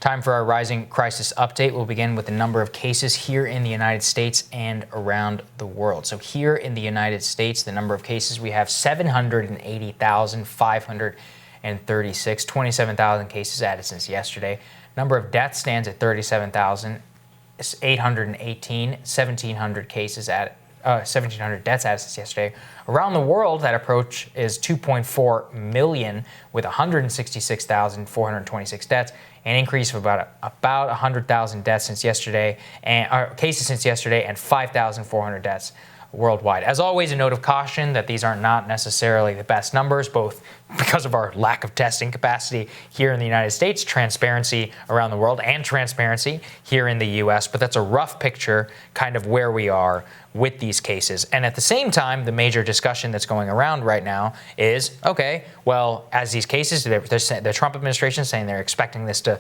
Time for our rising crisis update. We'll begin with the number of cases here in the United States and around the world. So here in the United States, the number of cases, we have 780,536, 27,000 cases added since yesterday. Number of deaths stands at 37,818, 1,700 cases added. 1,700 deaths added since yesterday. Around the world, that approach is 2.4 million, with 166,426 deaths, an increase of about 100,000 deaths since yesterday, and cases since yesterday, and 5,400 deaths worldwide. As always, a note of caution that these are not necessarily the best numbers, both because of our lack of testing capacity here in the United States, transparency around the world, and transparency here in the U.S. But that's a rough picture, kind of where we are with these cases. And at the same time, the major discussion that's going around right now is, okay, well, as these cases, the Trump administration is saying they're expecting this to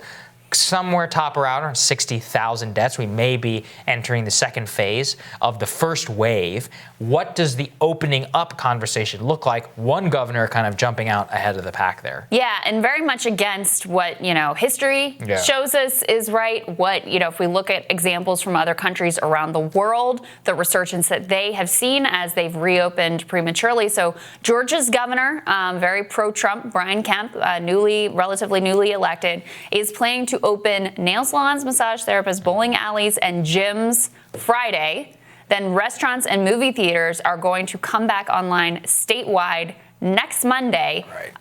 somewhere top around 60,000 deaths. We may be entering the second phase of the first wave. What does the opening up conversation look like? One governor kind of jumping out ahead of the pack there. Yeah, and very much against what, history shows us is right. What, if we look at examples from other countries around the world, the resurgence that they have seen as they've reopened prematurely. So Georgia's governor, very pro-Trump, Brian Kemp, relatively newly elected, is planning to open nail salons, massage therapists, bowling alleys, and gyms Friday. Then restaurants and movie theaters are going to come back online statewide next Monday. Right.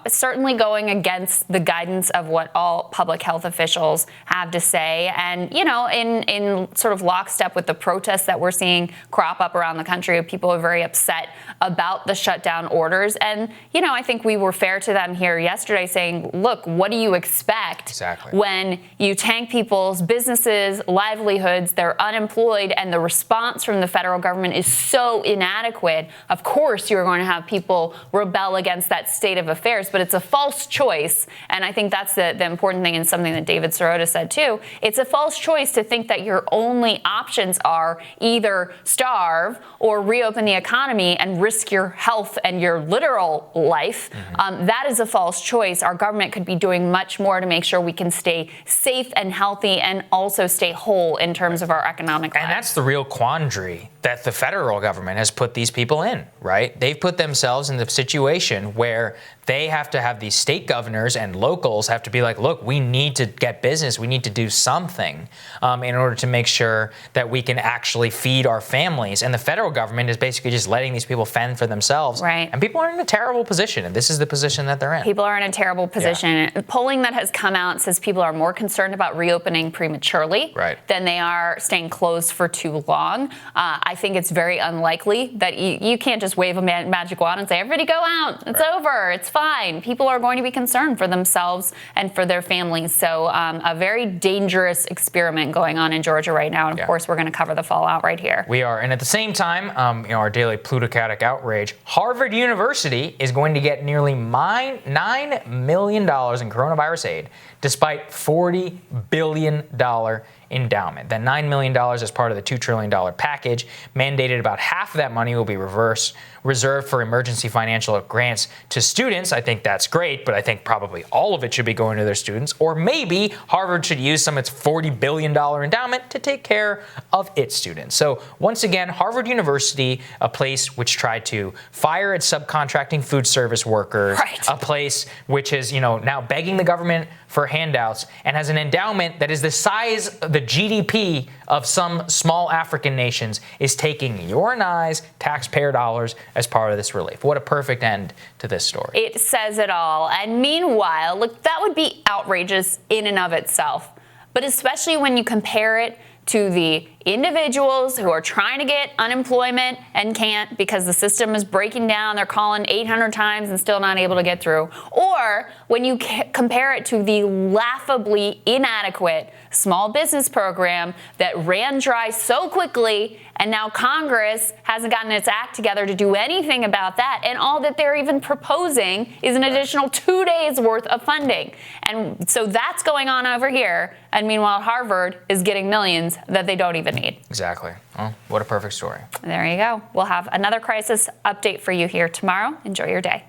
Certainly going against the guidance of what all public health officials have to say. And, in sort of lockstep with the protests that we're seeing crop up around the country, people are very upset about the shutdown orders. And, I think we were fair to them here yesterday saying, look, what do you expect when you tank people's businesses, livelihoods, they're unemployed, and the response from the federal government is so inadequate? Of course, you're going to have people rebel against that state of affairs, but it's a false choice. And I think that's the important thing, and something that David Sirota said too. It's a false choice to think that your only options are either starve or reopen the economy and risk your health and your literal life. Mm-hmm. That is a false choice. Our government could be doing much more to make sure we can stay safe and healthy and also stay whole in terms of our economic lives. And that's the real quandary that the federal government has put these people in, right? They've put themselves in the situation where they have to have these state governors and locals have to be like, look, we need to get business. We need to do something in order to make sure that we can actually feed our families. And the federal government is basically just letting these people fend for themselves. Right. And people are in a terrible position. And this is the position that they're in. People are in a terrible position. Yeah. Polling that has come out says people are more concerned about reopening prematurely than they are staying closed for too long. I think it's very unlikely that you can't just wave a magic wand and say, everybody go out. It's over. It's fine. People are going to be concerned for themselves and for their families. So a very dangerous experiment going on in Georgia right now. And of course, we're going to cover the fallout right here. We are. And at the same time, our daily plutocratic outrage, Harvard University is going to get nearly $9 million in coronavirus aid, despite $40 billion endowment. That $9 million as part of the $2 trillion package mandated about half of that money will be reserved for emergency financial grants to students. I think that's great, but I think probably all of it should be going to their students. Or maybe Harvard should use some of its $40 billion endowment to take care of its students. So once again, Harvard University, a place which tried to fire its subcontracting food service workers, a place which is, now begging the government for handouts and has an endowment that is the size of the GDP of some small African nations, is taking your and I's taxpayer dollars as part of this relief. What a perfect end to this story. It says it all. And meanwhile, look, that would be outrageous in and of itself. But especially when you compare it to the individuals who are trying to get unemployment and can't because the system is breaking down. They're calling 800 times and still not able to get through. Or when you compare it to the laughably inadequate small business program that ran dry so quickly, and now Congress hasn't gotten its act together to do anything about that. And all that they're even proposing is an additional 2 days worth of funding. And so that's going on over here. And meanwhile, Harvard is getting millions that they don't even need. Exactly. Well, what a perfect story. There you go. We'll have another crisis update for you here tomorrow. Enjoy your day.